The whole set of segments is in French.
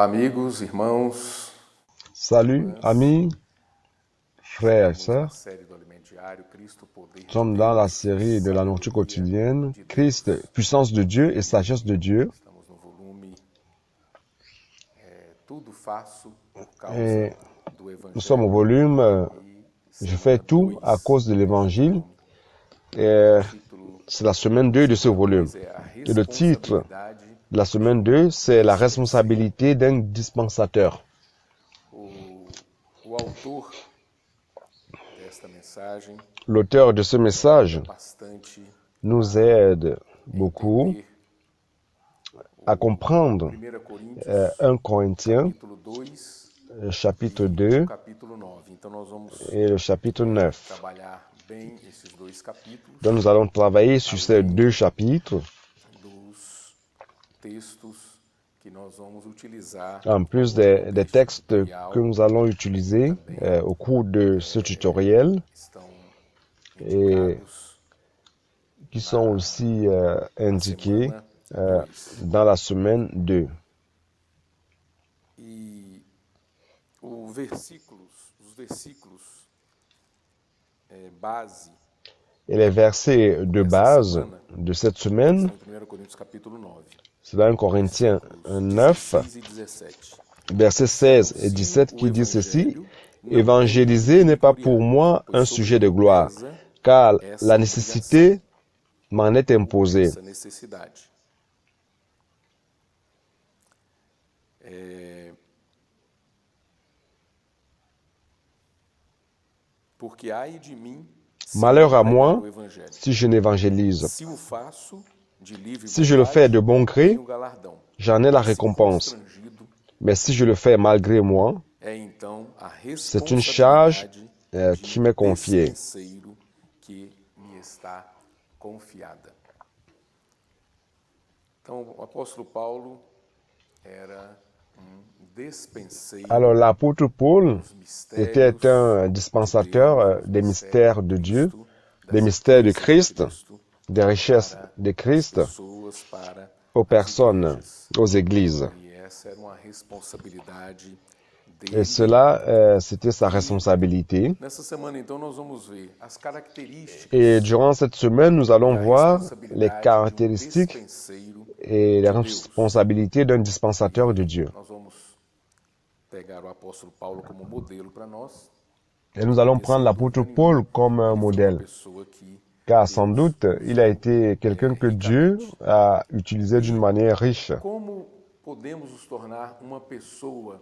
Olá, amigos, irmãos. Salut, amis, frères et Estamos na sœurs. série do Alimento Diário, Cristo, Poder de Nous sommes dans la Deus, série de la nourriture Sabedoria quotidienne, de Deus. Christ, puissance de Dieu et sagesse de Dieu. Estamos no volume Tudo Faço por Causa Et do nous sommes au Evangelho. volume E Je fais semana tout 2 à cause de deste l'évangile. volume. Et O título c'est la semaine 2 de ce volume. 2 é a Et le titre responsabilidade. de la semaine 2, c'est la responsabilité d'un dispensateur. O autor desta mensagem L'auteur de ce message bastante nous aide beaucoup entender à comprendre 1 Coríntios 1 Corinthiens, capítulo 2 chapitre e 2 o capítulo 9. Então nós vamos et le chapitre 9. trabalhar bem esses dois capítulos Donc nous allons travailler sur ces deux chapitres, dos textos que nós vamos utilizar en plus des textes que nous allons utiliser au cours de ce tutoriel estão et indicados qui sont aussi indiqués semana 2. dans la semaine 2. E os versículos base Et les versets de base de cette semaine, são 1 Coríntios capítulo 9, c'est dans 1 Corinthiens 9, 16 e 17. versets 16 et 17 qui dit ceci: Évangéliser n'est pas pour moi un sujet de gloire, car la nécessité m'en est imposée. Essa necessidade. Porque ai de mim se Malheur não à pregar moi o evangelho. si je n'évangélise. Se o faço de livre Si je le fais de bon gré, tenho galardão. j'en ai la Se récompense. constrangido, Mais si je le fais malgré moi, é então a c'est une charge responsabilidade qui m'est confiée. dispenseiro que me está confiada. Então, o apóstolo Paulo era despenseiro Alors l'apôtre Paul dos mistérios était un dispensateur des mystères de Dieu, des mystères de Christ, des richesses de Christ pessoas para aux personnes, aux églises. e essa era uma responsabilidade Et dele. cela, c'était sa responsabilité. Nessa semana, então, nós vamos ver as características Et durant cette semaine, nous allons da voir les responsabilidade de caractéristiques despenseiro. et les responsabilités d'un dispensateur de Dieu. Nós vamos pegar o apóstolo Paulo como modelo para nós. Et nous allons prendre l'apôtre Paul comme un Ele foi uma modèle, pessoa que car sans doute, il a été quelqu'un que Dieu a utilisé d'une manière riche. como podemos nos tornar uma pessoa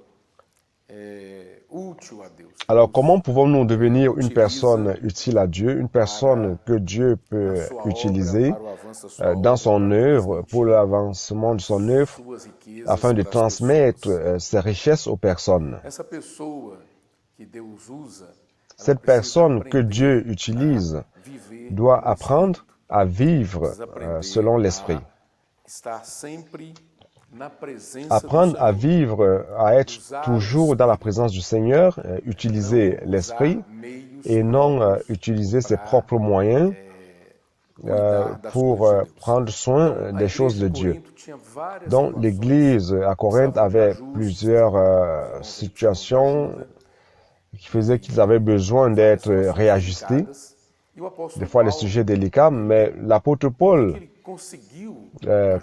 útil a Deus. Alors, comment pouvons-nous devenir une personne utile à Dieu, une personne que Dieu peut Sua utiliser obra, para o avanço da sua dans obra, son œuvre, pour l'avancement de son œuvre, suas riquezas afin de para as transmettre pessoas. ses richesses aux personnes. Essa pessoa que Deus usa, ela Cette precisa personne que aprender Dieu utilise a viver doit apprendre à vivre precisa aprender selon l'esprit. a estar sempre na presença do Apprendre à Senhor. vivre, à être toujours dans la présence du Seigneur, utiliser l'esprit Meios et non utiliser ses propres moyens cuidar das pour coisas de Deus. prendre soin A des choses igreja de de Dieu. Corinto tinha várias Donc situações l'Église à Corinthe avait plusieurs situations qui faisaient qu'ils avaient besoin d'être réajustés, delicadas, e o apóstolo des fois les Paulo, sujets délicats, mais l'apôtre Paul, ele conseguiu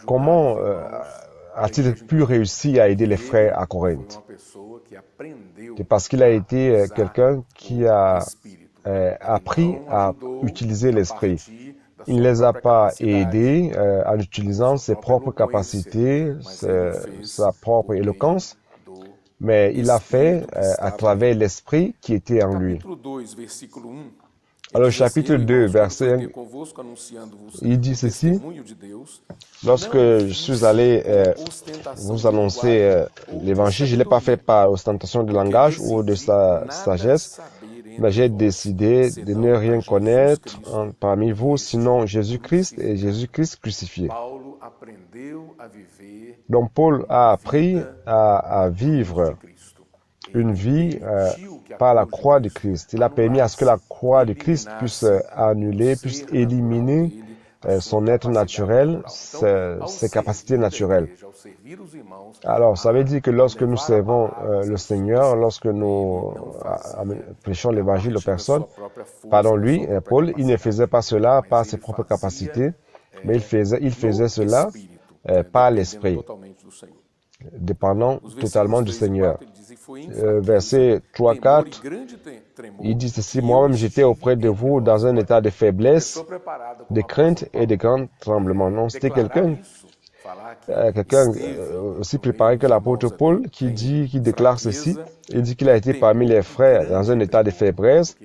comment ajudar os irmãos. a-t-il pu réussir à aider les frères à Foi Corinthe? uma pessoa que aprendeu C'est parce qu'il a été a usar quelqu'un qui a espírito. appris Não à ajudou utiliser a l'esprit. partir da Il ne sua les a própria pas capacidade, aidés en utilisant ses propres capacités, sa propre éloquence, do mais il a fait Espírito que à estava travers l'esprit qui était en lui. Capítulo 2, versículo 1. Alors, chapitre 2, verset 1, Convosco, anunciando-vos il dit o ceci: testemunho de Deus, Lorsque je suis allé vous annoncer l'évangile, je ne l'ai pas fait par ostentation de langage ou de sa sagesse, mais j'ai décidé de ne rien connaître parmi vous, sinon Jésus-Christ et Jésus-Christ crucifié. Paulo aprendeu a viver Donc Paul a appris à vivre de Cristo. une vie par la croix de Christ. Il a permis à ce que la croix de Christ puisse annuler, puisse éliminer son être naturel, ses capacités naturelles. Alors, ça veut dire que lorsque nous servons le Seigneur, lorsque nous prêchons l'évangile aux personnes, pardon, lui, Paul, il ne faisait pas cela par ses propres capacités, mais il faisait cela par l'Esprit, dépendant totalement du Seigneur. Verset 3-4, il dit ceci, « Moi-même j'étais auprès de vous dans un état de faiblesse, de crainte et de grand tremblement. » Non, c'était quelqu'un aussi préparé que l'apôtre Paul qui déclare ceci. Il dit qu'il a été parmi les frères dans un état de faiblesse,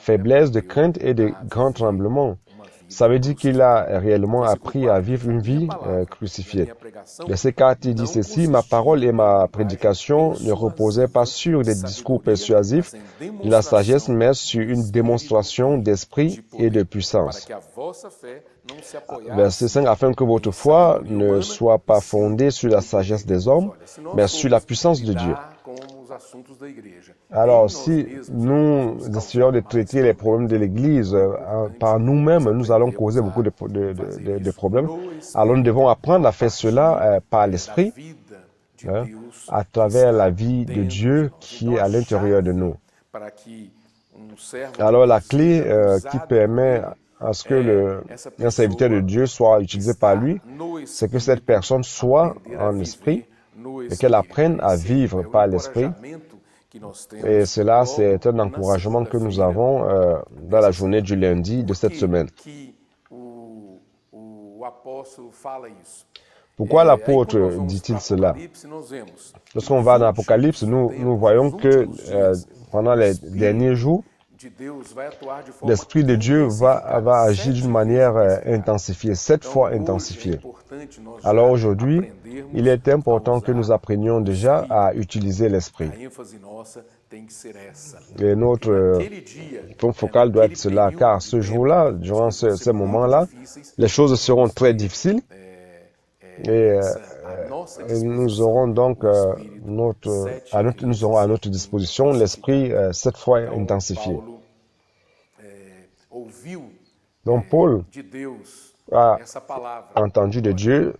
de crainte et de grand tremblement. Ça veut dire qu'il a réellement appris à vivre une vie crucifiée. Verset 4, il dit ceci, « Ma parole et ma prédication ne reposaient pas sur des discours persuasifs de la sagesse, mais sur une démonstration d'esprit et de puissance. » Verset 5, « Afin que votre foi ne soit pas fondée sur la sagesse des hommes, mais sur la puissance de Dieu. » Alors, si nous essayons de traiter les problèmes de l'Église par nous-mêmes, nous allons causer beaucoup de problèmes. Alors, nous devons apprendre à faire cela par l'Esprit, à travers la vie de Dieu qui est à l'intérieur de nous. Alors, la clé qui permet à ce que un serviteur de Dieu soit utilisé par lui, c'est que cette personne soit en esprit et qu'elle apprenne à vivre par l'esprit. Et cela, c'est un encouragement que nous avons dans la journée du lundi de cette semaine. Pourquoi l'apôtre dit-il cela? Lorsqu'on va dans l'Apocalypse, nous voyons que pendant les derniers jours, l'Esprit de Dieu va agir d'une manière intensifiée, 7 fois intensifiée. Alors aujourd'hui, il est important que nous apprenions déjà à utiliser l'Esprit. Et notre point focal doit être cela, car ce jour-là, durant ce moment-là, les choses seront très difficiles et nous aurons donc nous aurons à notre disposition l'Esprit 7 fois intensifié. Donc Paul a entendu de Dieu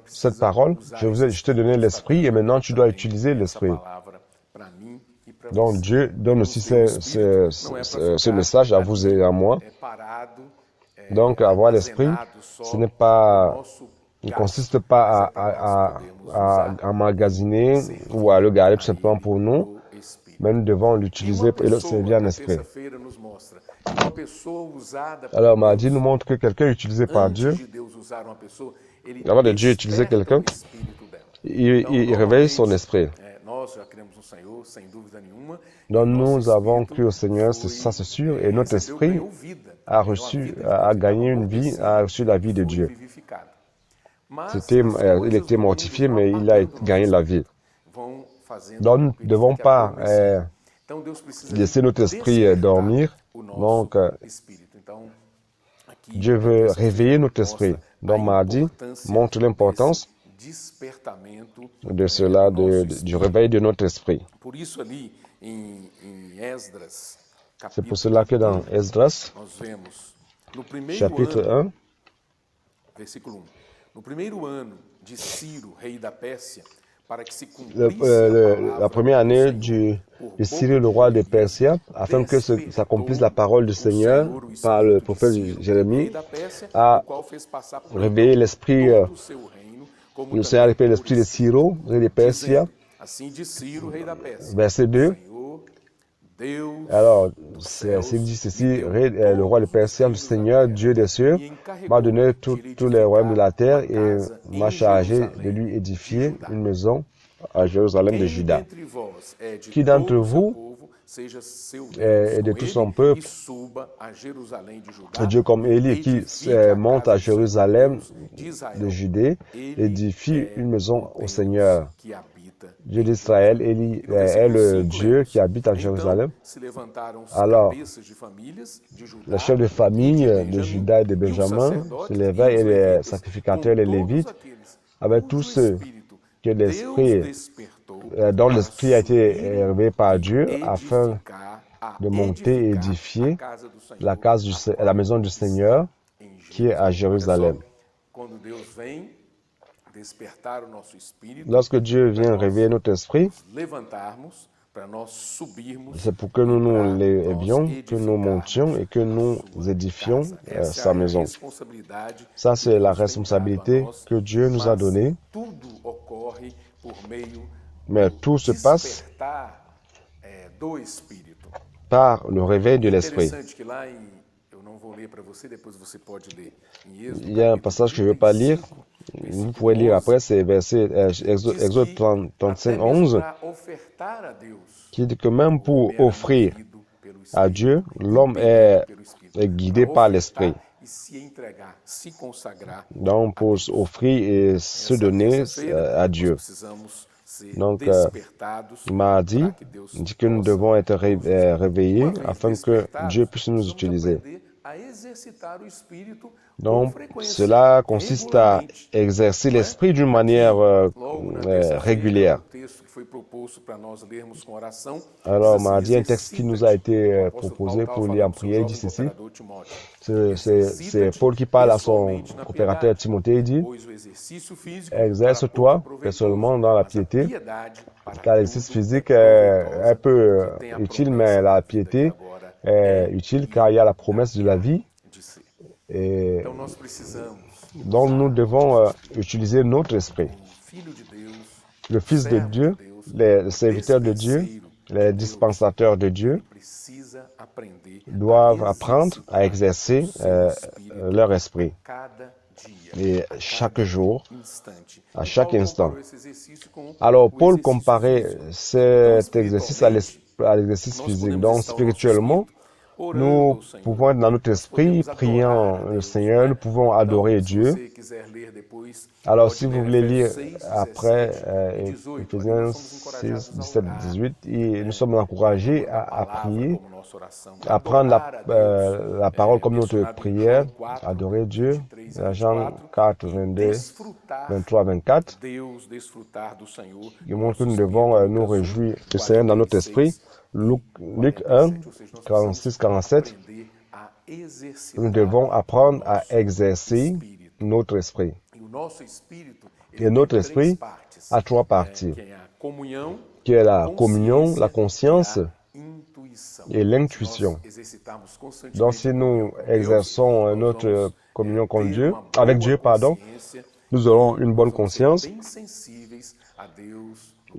cette parole. Je t'ai donné l'Esprit et maintenant tu dois utiliser l'Esprit. Donc Dieu donne aussi ce message à vous et à moi. Donc avoir l'Esprit, ce n'est pas, il ne consiste pas à emmagasiner ou à le garder tout simplement pour nous, mais nous devons l'utiliser et le servir en esprit. Alors, mardi nous montre que quelqu'un utilisé par Dieu, avant de Dieu utiliser quelqu'un, il réveille son esprit. Donc nous avons cru au Seigneur, ça c'est sûr, et notre esprit a gagné une vie, a reçu la vie de Dieu. Il était mortifié, mais il a gagné la vie. Donc nous ne devons pas laisser notre esprit dormir. Donc Dieu veut réveiller notre esprit. Donc mardi montre l'importance de cela, du réveil de notre esprit. C'est pour cela que dans Esdras, chapitre 1, la première année de Cyrus, le roi de Persie, afin que s'accomplisse la parole du Seigneur par le prophète Jérémie, a réveillé l'esprit, le Seigneur a réveillé l'esprit de Cyrus, roi de Persie. Verset 2. Alors, c'est dit ceci, le roi de Persie, le Seigneur, Dieu des cieux, m'a donné tous les royaumes de la terre et m'a chargé de lui édifier une maison à Jérusalem de Juda. Qui d'entre vous est de tout son peuple, Dieu comme Élie, qui monte à Jérusalem de Judée, édifie une maison au Seigneur. Dieu d'Israël, Élie est le Dieu qui habite à Jérusalem. Alors, les chefs de famille de Juda et de Benjamin se levaient et les sacrificateurs, les Lévites, avec tous ceux que l'esprit, dont l'esprit a été réveillé par Dieu, afin de monter et édifier la maison du Seigneur qui est à Jérusalem. Lorsque Dieu vient réveiller notre esprit, c'est pour que nous nous lévions, que nous montions et que nous édifions sa maison. Ça, c'est la responsabilité que Dieu nous a donnée. Mais tout se passe par le réveil de l'esprit. Il y a un passage que je ne veux pas lire. Vous pouvez lire après, c'est verset Exode 35, 11, qui dit que même pour offrir à Dieu, l'homme est guidé par l'esprit. Donc, pour offrir et se donner à Dieu. Donc, mardi, dit que nous devons être réveillés afin que Dieu puisse nous utiliser. Donc, cela consiste à exercer l'esprit d'une manière régulière. Alors, mardi, un texte qui nous a été proposé pour lire en prière dit ceci. C'est Paul qui parle à son coopérateur Timothée et dit « Exerce-toi personnellement dans la piété, car l'exercice physique est un peu utile, mais la piété est utile car il y a la promesse de la vie. Et donc nous devons utiliser notre esprit. Le Fils de Dieu, les serviteurs de Dieu, les dispensateurs de Dieu doivent apprendre à exercer leur esprit. Et chaque jour, à chaque instant. Alors Paul comparait cet exercice à l'exercice physique. Donc spirituellement, nous pouvons être dans notre esprit, priant le Seigneur, nous pouvons adorer Dieu. Alors, si vous voulez lire après Éphésiens 6, 17, 18, nous sommes encouragés à prier, à prendre la parole comme notre prière, adorer Dieu. Jean 4, 22, 23, 24. Il montre que nous devons nous réjouir du Seigneur dans notre esprit. Luc 1, 46, 47, nous devons apprendre à exercer notre esprit. Et notre esprit a trois parties, qui est la communion, la conscience et l'intuition. Donc si nous exerçons notre communion avec Dieu, nous aurons une bonne conscience et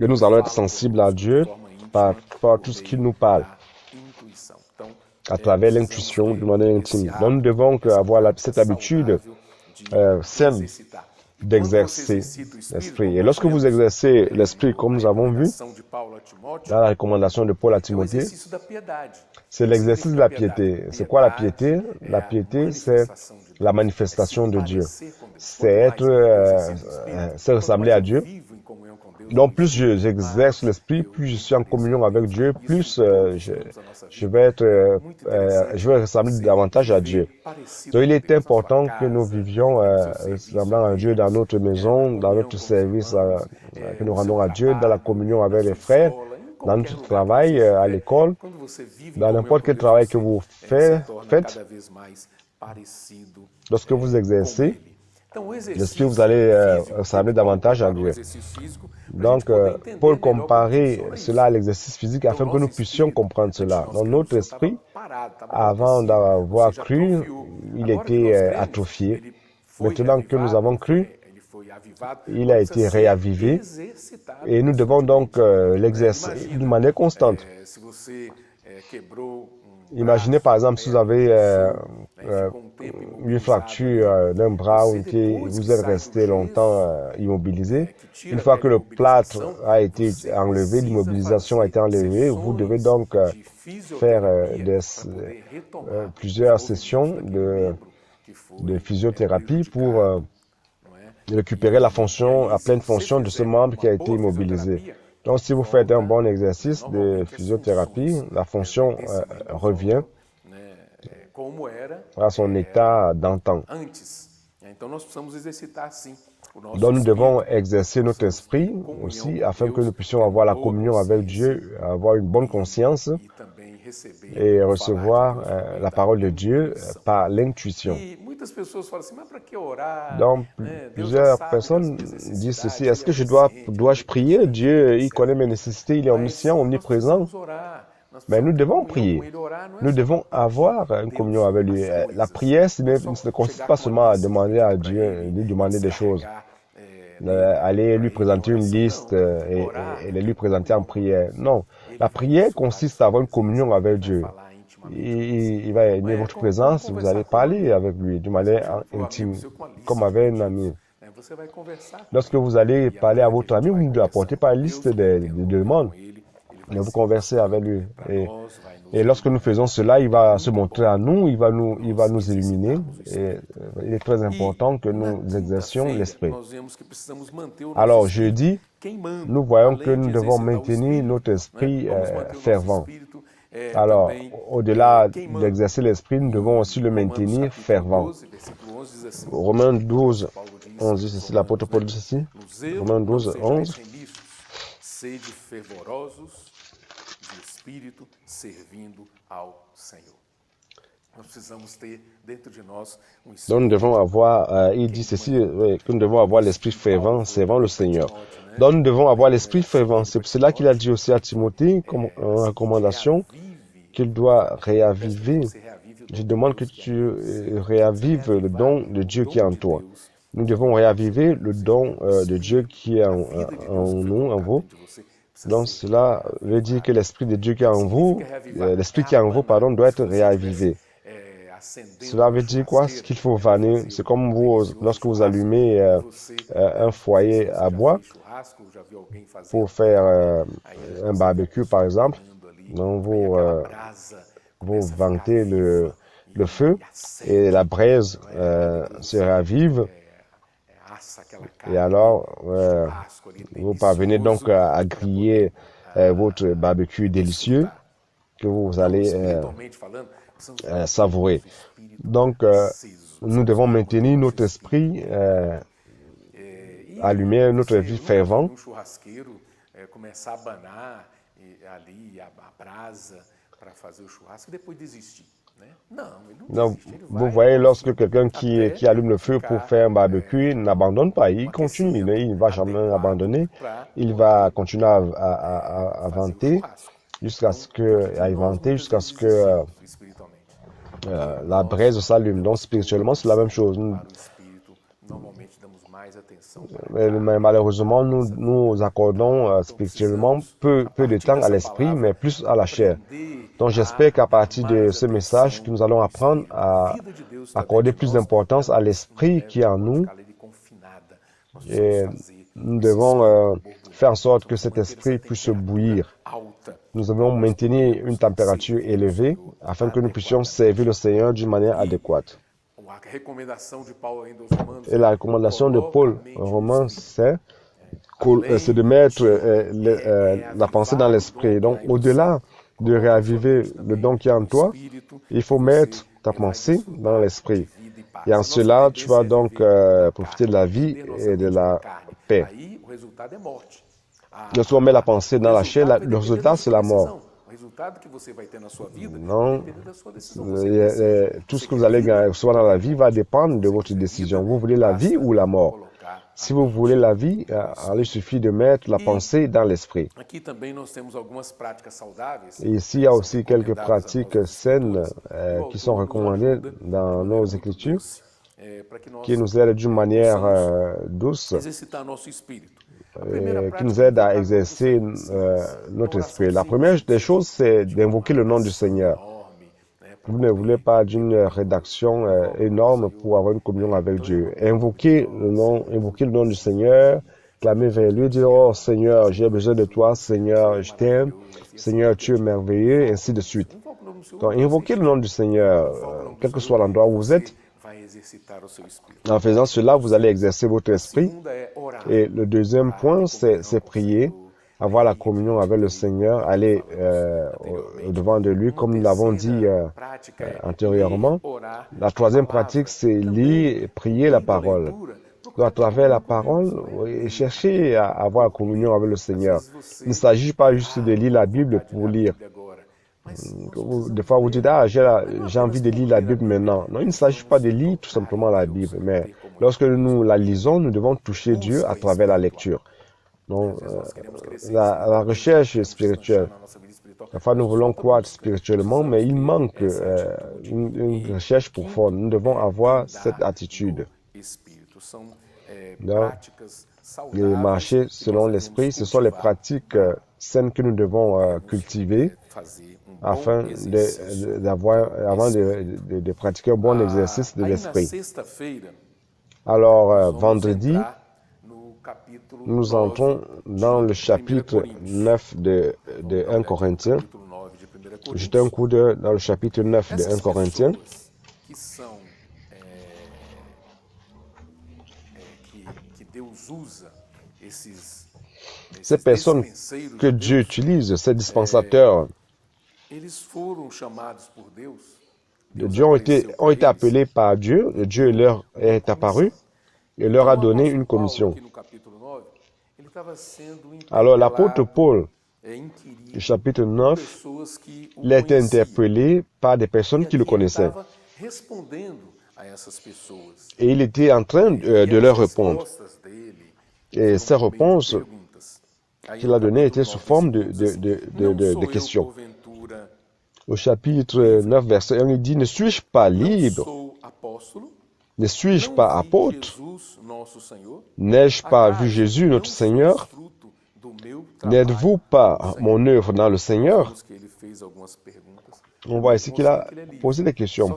nous allons être sensibles à Dieu par tout ce qu'il nous parle, à travers l'intuition de manière intime. Donc nous devons avoir cette habitude saine d'exercer l'esprit. Et lorsque vous exercez l'esprit, comme nous avons vu dans la recommandation de Paul à Timothée, c'est l'exercice de la piété. C'est quoi la piété? La piété, c'est la manifestation de Dieu. C'est ressembler à Dieu. Donc, plus j'exerce l'esprit, plus je suis en communion avec Dieu, plus je vais ressembler davantage à Dieu. Donc, il est important que nous vivions ressemblant à Dieu dans notre maison, dans notre service que nous rendons à Dieu, dans la communion avec les frères, dans notre travail, à l'école, dans n'importe quel travail que vous faites. Lorsque vous exercez l'esprit, vous allez ressembler davantage à Dieu. Donc, Paul comparait cela à l'exercice physique afin que nous puissions comprendre cela. Dans notre esprit, avant d'avoir cru, il était atrophié. Maintenant que nous avons cru, il a été réavivé et nous devons donc l'exercer d'une manière constante. Imaginez par exemple si vous avez une fracture d'un bras ou un pied, vous êtes resté longtemps immobilisé. Une fois que le plâtre a été enlevé, l'immobilisation a été enlevée, vous devez donc faire plusieurs sessions de physiothérapie pour récupérer la pleine fonction de ce membre qui a été immobilisé. Donc, si vous faites un bon exercice de physiothérapie, la fonction revient à son état d'antan. Donc nous devons exercer notre esprit aussi afin que nous puissions avoir la communion avec Dieu, avoir une bonne conscience et recevoir la parole de Dieu par l'intuition. Donc plusieurs personnes disent ceci, est-ce que dois-je prier? Dieu, il connaît mes nécessités, il est omniscient, omniprésent. Mais nous devons prier. Nous devons avoir une communion avec lui. La prière, ce ne consiste pas seulement à demander à Dieu, lui demander des choses. Aller lui présenter une liste et lui présenter en prière. Non. La prière consiste à avoir une communion avec Dieu. Il va aimer votre présence, vous allez parler avec lui d'une manière intime, comme avec un ami. Lorsque vous allez parler à votre ami, vous ne lui apportez pas une liste de demandes. Mais vous conversez avec lui. Et lorsque nous faisons cela, il va se montrer à nous, il va nous illuminer. Et il est très important que nous exercions l'esprit. Alors, jeudi, nous voyons que nous devons maintenir notre esprit fervent. Alors, au-delà d'exercer l'esprit, nous devons aussi le maintenir fervent. Romains 12, 11 dit ceci, l'apôtre Paul dit ceci. Romains 12, 11. Sede fervorosos de espírito, servindo ao Senhor. Nós precisamos ter dentro de nós espírito. Donc nous devons avoir, il dit ceci, que nous devons avoir l'esprit fervent, servant le Seigneur. Donc nous devons avoir l'esprit fervent. C'est pour cela qu'il a dit aussi à Timothée, comme en recommandation, qu'il doit réaviver. Je demande que tu réavives le don de Dieu qui est en toi. Nous devons réaviver le don de Dieu qui est en nous, en vous. Donc cela veut dire que l'esprit de Dieu qui est en vous, l'esprit qui est en vous, pardon, doit être réavivé. Cela veut dire quoi? Ce qu'il faut vanner. C'est comme vous, lorsque vous allumez un foyer à bois pour faire un barbecue, par exemple. Donc vous ventez le feu et la braise se ravive. Et alors, vous parvenez donc à griller votre barbecue délicieux que vous allez savourer. Donc, nous devons maintenir notre esprit allumé, notre vie fervente. Donc, vous voyez, lorsque quelqu'un qui allume le feu pour faire un barbecue n'abandonne pas, il continue, il ne va jamais abandonner, il va continuer à vanter jusqu'à ce que la braise s'allume. Donc, spirituellement, c'est la même chose. Mais malheureusement, nous accordons spirituellement peu de temps à l'esprit, mais plus à la chair. Donc j'espère qu'à partir de ce message, que nous allons apprendre à accorder plus d'importance à l'esprit qui est en nous. Et nous devons faire en sorte que cet esprit puisse bouillir. Nous devons maintenir une température élevée afin que nous puissions servir le Seigneur d'une manière adéquate. Et la recommandation de Paul en Romains, c'est de mettre la pensée dans l'esprit. Donc, au-delà de réaviver le don qui est en toi, il faut mettre ta pensée dans l'esprit. Et en cela, tu vas donc profiter de la vie et de la paix. Lorsque on met la pensée dans la chair, le résultat, c'est la mort. Non, tout ce que vous allez recevoir dans la vie va dépendre de votre décision. Vous voulez la vie ou la mort? Si vous voulez la vie, il suffit de mettre la pensée dans l'esprit. Et ici, il y a aussi quelques pratiques saines qui sont recommandées dans nos Écritures, qui nous aident d'une manière douce, qui nous aident à exercer notre esprit. La première des choses, c'est d'invoquer le nom du Seigneur. Vous ne voulez pas d'une rédaction énorme pour avoir une communion avec Dieu. Invoquez le nom du Seigneur, clamez vers lui, dire, oh Seigneur, j'ai besoin de toi, Seigneur, je t'aime, Seigneur, tu es merveilleux, et ainsi de suite. Donc, invoquez le nom du Seigneur, quel que soit l'endroit où vous êtes. En faisant cela, vous allez exercer votre esprit. Et le deuxième point, c'est prier, avoir la communion avec le Seigneur, aller au-devant de lui, comme nous l'avons dit antérieurement. La troisième pratique, c'est lire et prier la parole. Donc, à travers la parole, oui, cherchez à avoir la communion avec le Seigneur. Il ne s'agit pas juste de lire la Bible pour lire. Des fois, vous dites, ah, j'ai envie de lire la Bible maintenant. Non, il ne s'agit pas de lire tout simplement la Bible, mais lorsque nous la lisons, nous devons toucher Dieu à travers la lecture. Donc, la recherche spirituelle. Parfois, nous voulons croître spirituellement, mais il manque une recherche profonde. Nous devons avoir cette attitude. Donc, les marcher selon l'esprit, ce sont les pratiques saines que nous devons cultiver afin de pratiquer un bon exercice de l'esprit. Alors, vendredi, nous entrons dans le chapitre 9 de 1 Corinthiens. Jetez un coup d'œil dans le chapitre 9 de 1 Corinthiens. Ces personnes que Dieu utilise, ces dispensateurs de Dieu ont été appelés par Dieu. Dieu leur est apparu et leur a donné une commission. Alors l'apôtre Paul, du chapitre 9, il a été interpellé par des personnes qui le connaissaient. Et il était en train de leur répondre. Et ces réponses qu'il a données étaient sous forme de questions. Au chapitre 9, verset 1, il dit, « Ne suis-je pas libre? Ne suis-je pas apôtre? N'ai-je pas vu Jésus, notre Seigneur? N'êtes-vous pas mon œuvre dans le Seigneur? » On voit ici qu'il a posé des questions.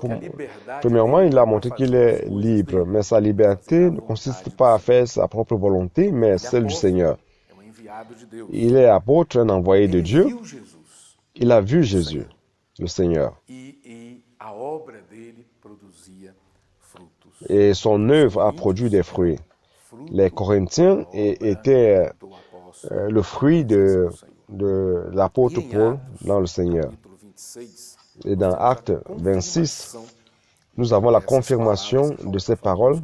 Premièrement, il a montré qu'il est libre, mais sa liberté ne consiste pas à faire sa propre volonté, mais celle du Seigneur. Il est apôtre, un envoyé de Dieu. Il a vu Jésus, le Seigneur. Et son œuvre a produit des fruits. Les Corinthiens étaient le fruit de l'apôtre Paul dans le Seigneur. Et dans Acte 26, nous avons la confirmation de ces paroles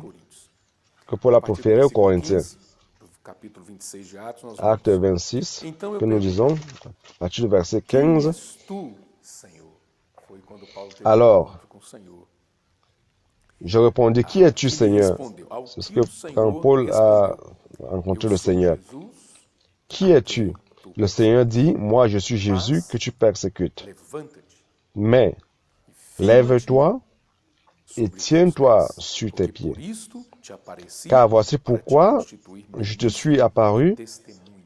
que Paul a proférées aux Corinthiens. Acte 26, que nous disons, à partir du verset 15. Alors, je répondis, qui es-tu, Seigneur? C'est ce que quand Paul a rencontré le Seigneur. Qui es-tu? Le Seigneur dit, moi je suis Jésus que tu persécutes. Mais, lève-toi et tiens-toi sur tes pieds. Car voici pourquoi je te suis apparu,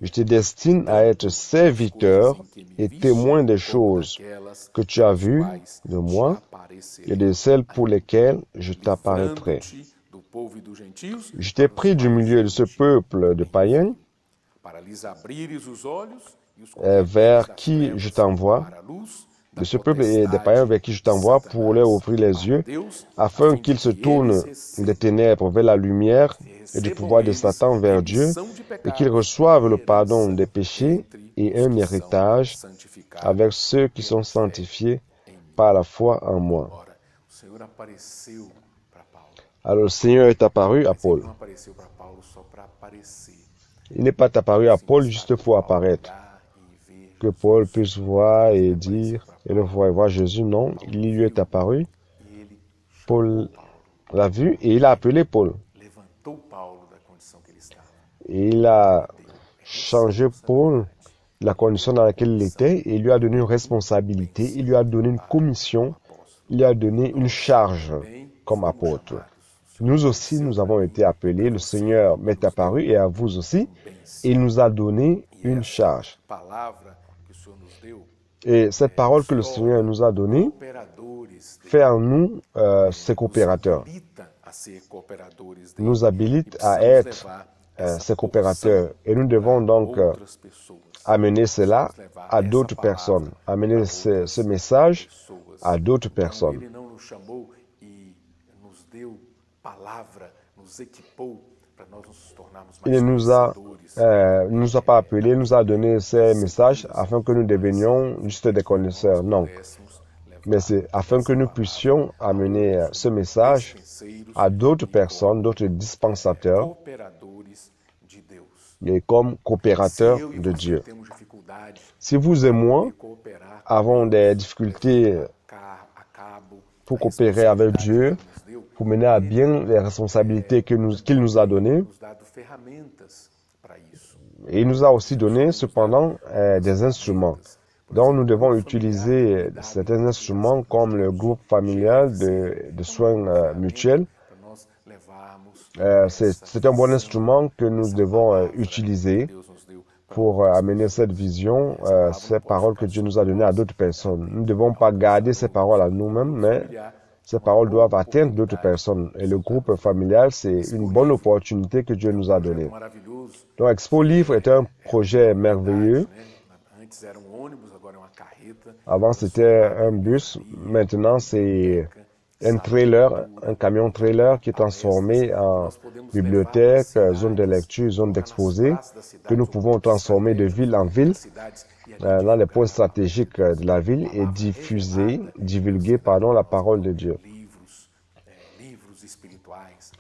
je te destine à être serviteur et témoin des choses que tu as vues de moi et de celles pour lesquelles je t'apparaîtrai. Je t'ai pris du milieu de ce peuple de païens vers qui je t'envoie, de ce peuple et des païens vers qui je t'envoie pour leur ouvrir les yeux, afin qu'ils se tournent des ténèbres vers la lumière et du pouvoir de Satan vers Dieu, et qu'ils reçoivent le pardon des péchés et un héritage avec ceux qui sont sanctifiés par la foi en moi. Alors le Seigneur est apparu à Paul. Il n'est pas apparu à Paul juste pour apparaître, que Paul puisse voir et dire, et le voir Jésus, non, il lui est apparu. Paul l'a vu et il a appelé Paul. Et il a changé Paul de la condition dans laquelle il était et il lui a donné une responsabilité, il lui a donné une commission, il lui a donné une charge comme apôtre. Nous aussi, nous avons été appelés, le Seigneur m'est apparu et à vous aussi, et il nous a donné une charge. Et cette parole que le Seigneur nous a donnée fait en nous ses coopérateurs. Nous habilite à être ses coopérateurs. Et nous devons donc amener cela à d'autres personnes, amener ce message à d'autres personnes. Il ne nous a pas appelés, il nous a donné ces messages afin que nous devenions juste des connaisseurs. Non. mais c'est afin que nous puissions amener ce message à d'autres personnes, d'autres dispensateurs, et comme coopérateurs de Dieu. Si vous et moi avons des difficultés pour coopérer avec Dieu, pour mener à bien les responsabilités qu'il nous a données, et il nous a aussi donné cependant des instruments. Donc nous devons utiliser certains instruments comme le groupe familial de soins mutuels. C'est un bon instrument que nous devons utiliser pour amener cette vision, ces paroles que Dieu nous a données à d'autres personnes. Nous ne devons pas garder ces paroles à nous-mêmes, mais ces paroles doivent atteindre d'autres personnes. Et le groupe familial, c'est une bonne opportunité que Dieu nous a donnée. Donc, Expo Livre est un projet merveilleux. Avant, c'était un bus. Maintenant, c'est un trailer, un camion trailer qui est transformé en bibliothèque, zone de lecture, zone d'exposé, que nous pouvons transformer de ville en ville, dans les points stratégiques de la ville et divulguer la parole de Dieu.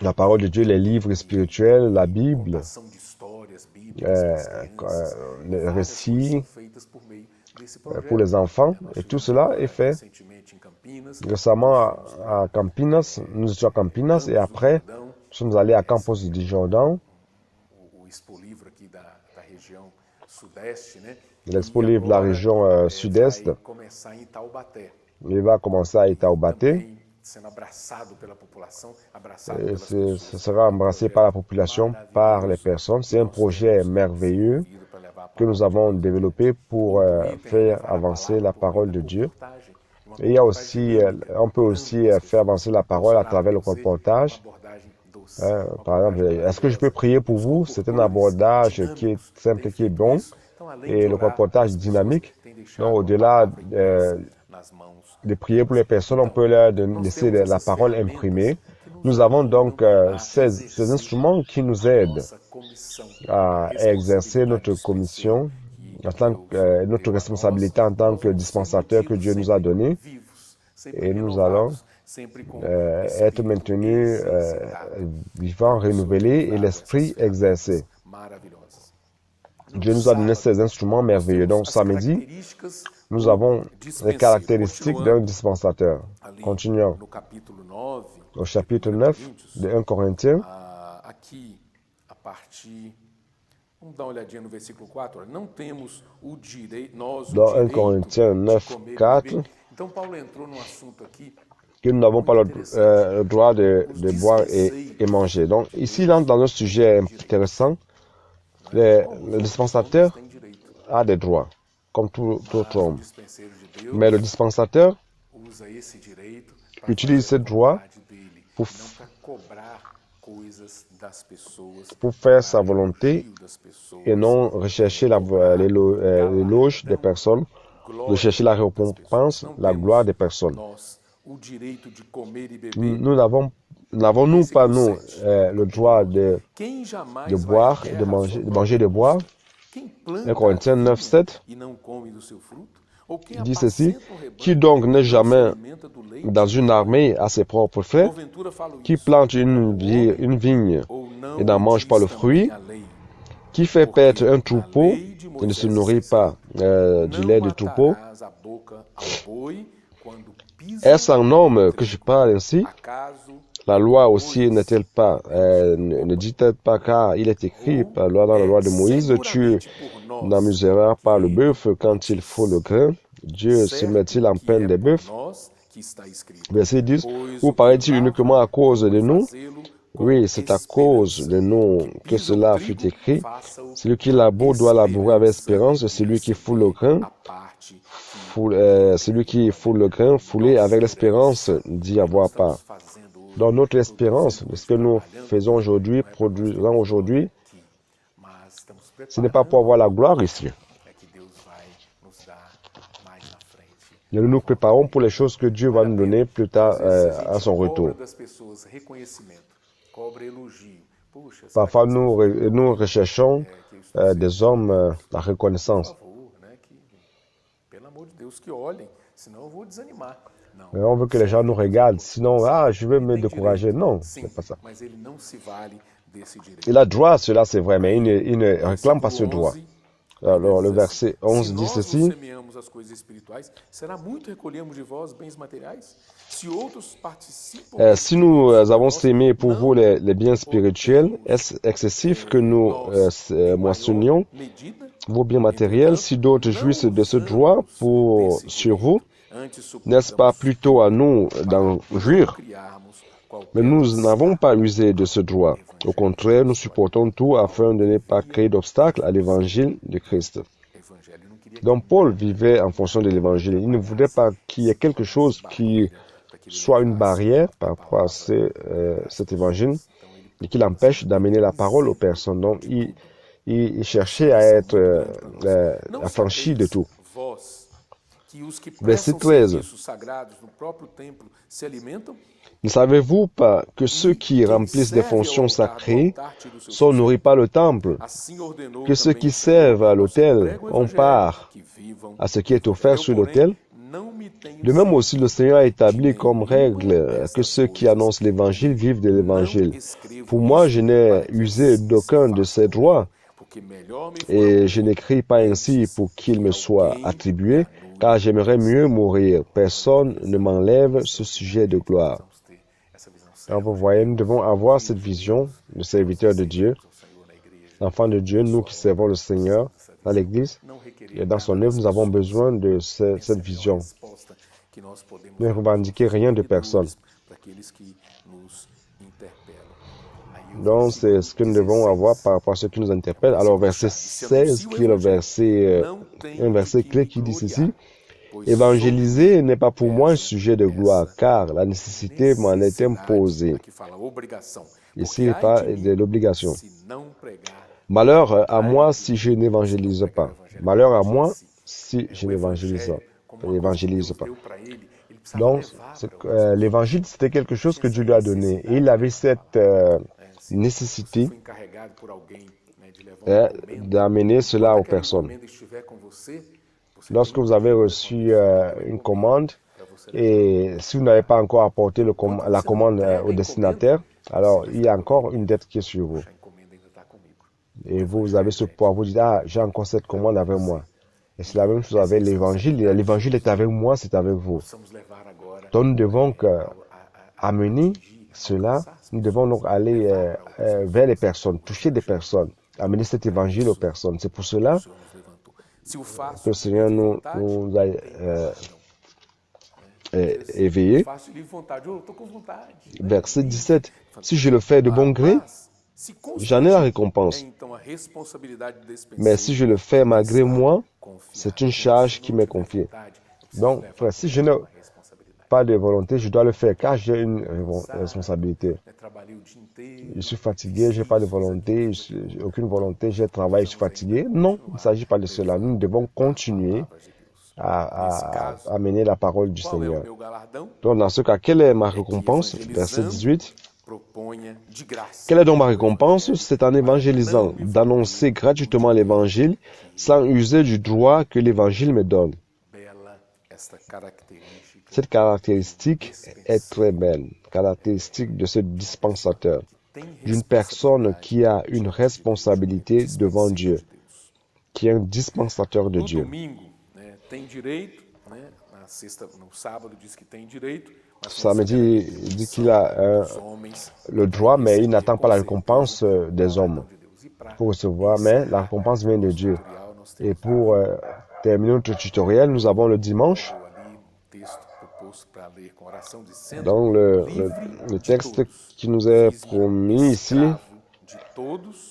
La parole de Dieu, les livres spirituels, la Bible, les récits pour les enfants, et tout cela est fait. Récemment à Campinas, nous étions à Campinas et après, nous sommes allés à Campos de Jordão. L'Expo Livre de la région sud-est. Il va commencer à Itaobaté. Ce sera embrassé par la population, par les personnes. C'est un projet merveilleux que nous avons développé pour faire avancer la parole de Dieu. Et il y a aussi, on peut aussi faire avancer la parole à travers le reportage. Par exemple, est-ce que je peux prier pour vous? C'est un abordage qui est simple, qui est bon. Et le reportage dynamique. Donc, au-delà de prier pour les personnes, on peut leur laisser la parole imprimée. Nous avons donc ces instruments qui nous aident à exercer notre commission, notre responsabilité en tant que dispensateur que Dieu nous a donné. Et nous allons être maintenus vivants, renouvelés et l'esprit exercé. Dieu nous a donné ces instruments merveilleux. Donc, samedi, nous avons les caractéristiques d'un dispensateur. Continuons. Au chapitre 9 de 1 Corinthiens. Dans 1 Corinthiens 9, 4, que nous n'avons pas le droit de boire et manger. Donc, ici, dans un sujet intéressant, le dispensateur a des droits, comme tout autre homme. Mais le dispensateur utilise ce droit pour faire sa volonté et non rechercher l'éloge des personnes, rechercher la récompense, la gloire des personnes. N'avons-nous pas, nous, le droit de boire, de manger, de boire? 1 Corinthiens 9, 7 dit ceci: qui donc n'est jamais dans une armée à ses propres frais, qui plante une vigne et n'en mange pas le fruit, qui fait paître un troupeau et ne se nourrit pas du lait du troupeau. Est-ce un homme que je parle ainsi? La loi aussi n'est-elle pas, ne dit-elle pas, car il est écrit dans la loi de Moïse, tu n'amuseras pas le bœuf quand il faut le grain. Dieu se met-il en peine des bœufs? Verset 10. Ou paraît-il uniquement à cause de nous? Oui, c'est à cause de nous que cela fut écrit. Celui qui laboure doit labourer avec espérance, celui qui foule le grain, fouler avec l'espérance d'y avoir part. Dans notre espérance, ce que nous faisons aujourd'hui, produisons aujourd'hui, ce n'est pas pour avoir la gloire ici. Nous nous préparons pour les choses que Dieu va nous donner plus tard à son retour. Parfois, nous recherchons des hommes la reconnaissance. Mais on veut que les gens nous regardent, sinon, je veux me décourager. Non, c'est pas ça. Il a droit à cela, c'est vrai, mais il ne réclame pas ce droit. Alors, le verset 11 dit ceci. Si nous avons sémé pour vous les biens spirituels, est-ce excessif que nous moissonnions vos biens matériels? Si d'autres jouissent de ce droit sur vous, n'est-ce pas plutôt à nous d'en jouir? Mais nous n'avons pas usé de ce droit. Au contraire, nous supportons tout afin de ne pas créer d'obstacles à l'évangile de Christ. Donc Paul vivait en fonction de l'évangile. Il ne voulait pas qu'il y ait quelque chose qui soit une barrière par rapport à cet évangile et qui l'empêche d'amener la parole aux personnes. Donc il cherchait à être affranchi de tout. Verset 13. Ne savez-vous pas que ceux qui remplissent des fonctions sacrées sont nourris par le temple, que ceux qui servent à l'autel ont part à ce qui est offert sur l'autel? De même aussi, le Seigneur a établi comme règle que ceux qui annoncent l'Évangile vivent de l'Évangile. Pour moi, je n'ai usé d'aucun de ces droits et je n'écris pas ainsi pour qu'il me soit attribué, car j'aimerais mieux mourir. Personne ne m'enlève ce sujet de gloire. Alors vous voyez, nous devons avoir cette vision de serviteur de Dieu, enfant de Dieu, nous qui servons le Seigneur dans l'Église et dans son œuvre, nous avons besoin de cette vision. Ne revendiquez rien de personne. Donc, c'est ce que nous devons avoir par rapport à ce qui nous interpelle. Alors, verset 16, qui est un verset clé qui dit ceci. Évangéliser n'est pas pour moi un sujet de gloire, car la nécessité m'en est imposée. Ici, il parle de l'obligation. Malheur à moi si je n'évangélise pas. Malheur à moi si je n'évangélise pas. Donc, l'évangile, c'était quelque chose que Dieu lui a donné. Et il avait cette nécessité d'amener cela aux personnes. Lorsque vous avez reçu une commande et si vous n'avez pas encore apporté la commande au destinataire, alors il y a encore une dette qui est sur vous. Et vous avez ce poids, vous dites, j'ai encore cette commande avec moi. Et c'est la même chose avec l'évangile. L'évangile est avec moi, c'est avec vous. Donc nous devons amener cela, nous devons donc aller vers les personnes, toucher des personnes, amener cet évangile aux personnes. C'est pour cela que le Seigneur nous a éveillés. Verset 17. Si je le fais de bon gré, j'en ai la récompense. Mais si je le fais malgré moi, c'est une charge qui m'est confiée. Donc, frère, si je n'ai pas de volonté, je dois le faire car j'ai une responsabilité. Je suis fatigué, je n'ai pas de volonté, aucune volonté, j'ai travaillé, je suis fatigué. Non, il ne s'agit pas de cela. Nous devons continuer à amener la parole du Seigneur. Donc, dans ce cas, quelle est ma récompense? Verset 18. Quelle est donc ma récompense? C'est en évangélisant, d'annoncer gratuitement l'évangile sans user du droit que l'évangile me donne. Cette caractéristique est très belle, caractéristique de ce dispensateur, d'une personne qui a une responsabilité devant Dieu, qui est un dispensateur de Dieu. Samedi, il dit qu'il a le droit, mais il n'attend pas la récompense des hommes pour recevoir, mais la récompense vient de Dieu. Et pour terminer notre tutoriel, nous avons le dimanche. Donc, le texte qui nous est promis ici,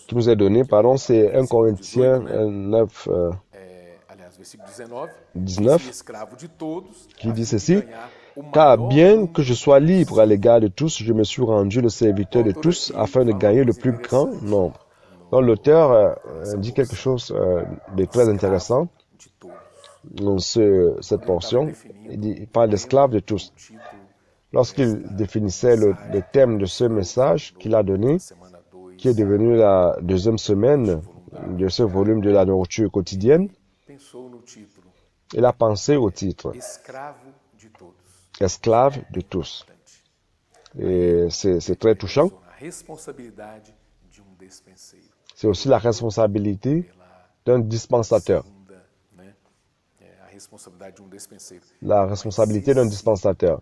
qui nous est donné, c'est 1 Corinthiens 9, 19, qui dit ceci. Car bien que je sois libre à l'égard de tous, je me suis rendu le serviteur de tous afin de gagner le plus grand nombre. Donc, l'auteur dit quelque chose de très intéressant dans cette portion. Il parle d'esclaves de tous. Lorsqu'il définissait le thème de ce message qu'il a donné, qui est devenu la deuxième semaine de ce volume de la nourriture quotidienne, il a pensé au titre. esclaves de tous. Et c'est très touchant. C'est aussi la responsabilité d'un dispensateur. La responsabilité d'un dispensateur.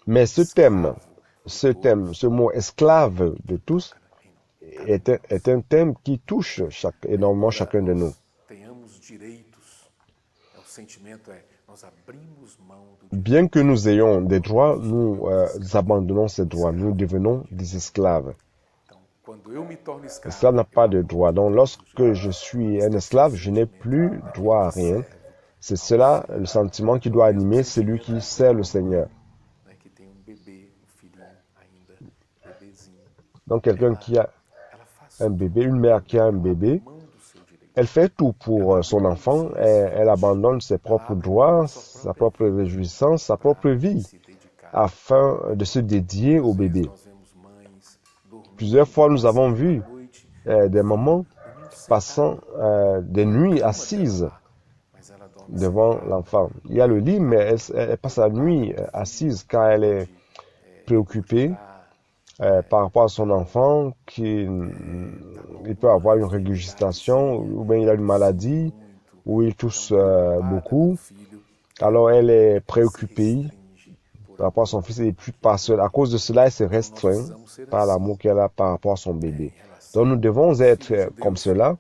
Mais ce mot esclave de tous est un thème qui touche énormément chacun de nous. Bien que nous ayons des droits, nous abandonnons ces droits. Nous devenons des esclaves. L'esclave n'a pas de droit. Donc lorsque je suis un esclave, je n'ai plus droit à rien. C'est cela le sentiment qui doit animer celui qui sert le Seigneur. Donc quelqu'un qui a un bébé, une mère qui a un bébé, elle fait tout pour son enfant, elle abandonne ses propres droits, sa propre réjouissance, sa propre vie, afin de se dédier au bébé. Plusieurs fois, nous avons vu des mamans passant des nuits assises devant l'enfant. Il y a le lit, mais elle passe la nuit assise car elle est préoccupée par rapport à son enfant, il peut avoir une régurgitation, ou bien il a une maladie, ou il tousse beaucoup. Alors elle est préoccupée par rapport à son fils, et puis à cause de cela, elle se restreint par l'amour qu'elle a par rapport à son bébé. Donc nous devons être comme cela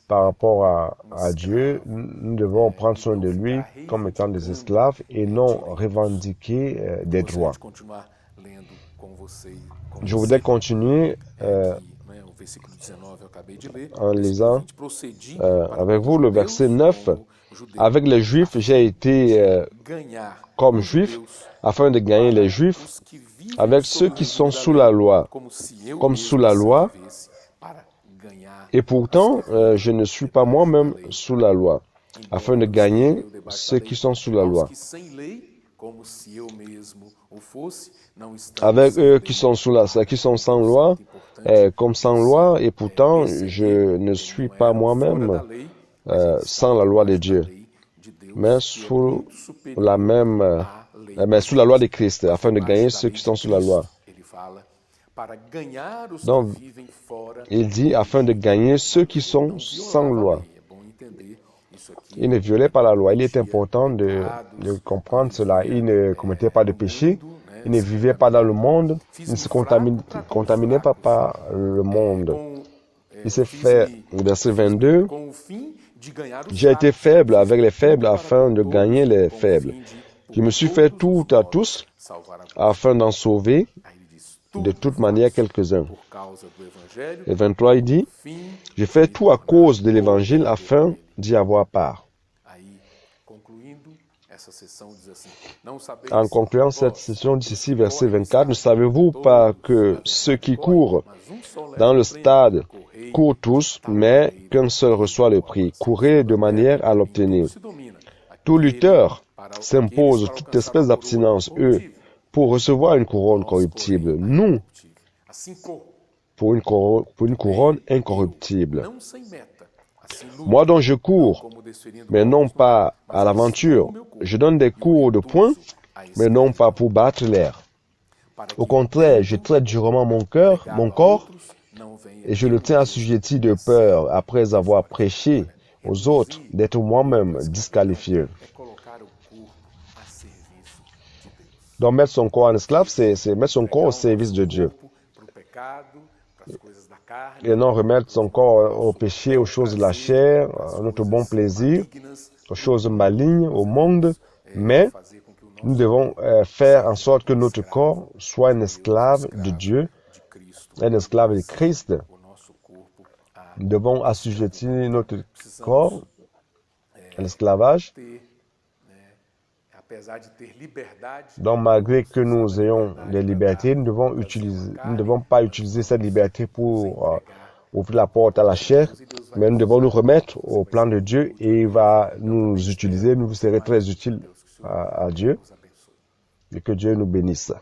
par rapport à Dieu. Nous devons prendre soin de lui comme étant des esclaves et non revendiquer des droits. Je voudrais continuer en lisant avec vous le verset 9. Avec les Juifs, j'ai été comme Juif afin de gagner les Juifs, avec ceux qui sont sous la loi, comme sous la loi, et pourtant je ne suis pas moi-même sous la loi, afin de gagner ceux qui sont sous la loi. Avec eux qui sont qui sont sans loi, comme sans loi, et pourtant je ne suis pas moi-même sans la loi de Dieu, mais sous la loi de Christ, afin de gagner ceux qui sont sous la loi. Donc, il dit afin de gagner ceux qui sont sans loi. Il ne violait pas la loi. Il est important de comprendre cela. Il ne commettait pas de péché. Il ne vivait pas dans le monde. Il ne se contaminait pas par le monde. Il s'est fait, verset 22, j'ai été faible avec les faibles afin de gagner les faibles. Je me suis fait tout à tous afin d'en sauver de toute manière quelques-uns. Et 23, il dit, j'ai fait tout à cause de l'évangile afin d'y avoir part. En concluant cette session, dit ceci, verset 24, ne savez-vous pas que ceux qui courent dans le stade courent tous, mais qu'un seul reçoit le prix? Courez de manière à l'obtenir. Tout lutteur s'impose toute espèce d'abstinence, eux, pour recevoir une couronne corruptible. Nous, pour une couronne incorruptible. Moi dont je cours, mais non pas à l'aventure. Je donne des cours de poing, mais non pas pour battre l'air. Au contraire, je traite durement mon corps, et je le tiens assujetti de peur, après avoir prêché aux autres, d'être moi-même disqualifié. Donc mettre son corps en esclave, c'est mettre son corps au service de Dieu. Et non remettre son corps au péché, aux choses de la chair, à notre bon plaisir, aux choses malignes, au monde. Mais nous devons faire en sorte que notre corps soit un esclave de Dieu, un esclave de Christ. Nous devons assujettir notre corps à l'esclavage. Donc, malgré que nous ayons des libertés, nous ne devons pas utiliser cette liberté pour ouvrir la porte à la chair, mais nous devons nous remettre au plan de Dieu et il va nous utiliser, nous serons très utiles à Dieu et que Dieu nous bénisse.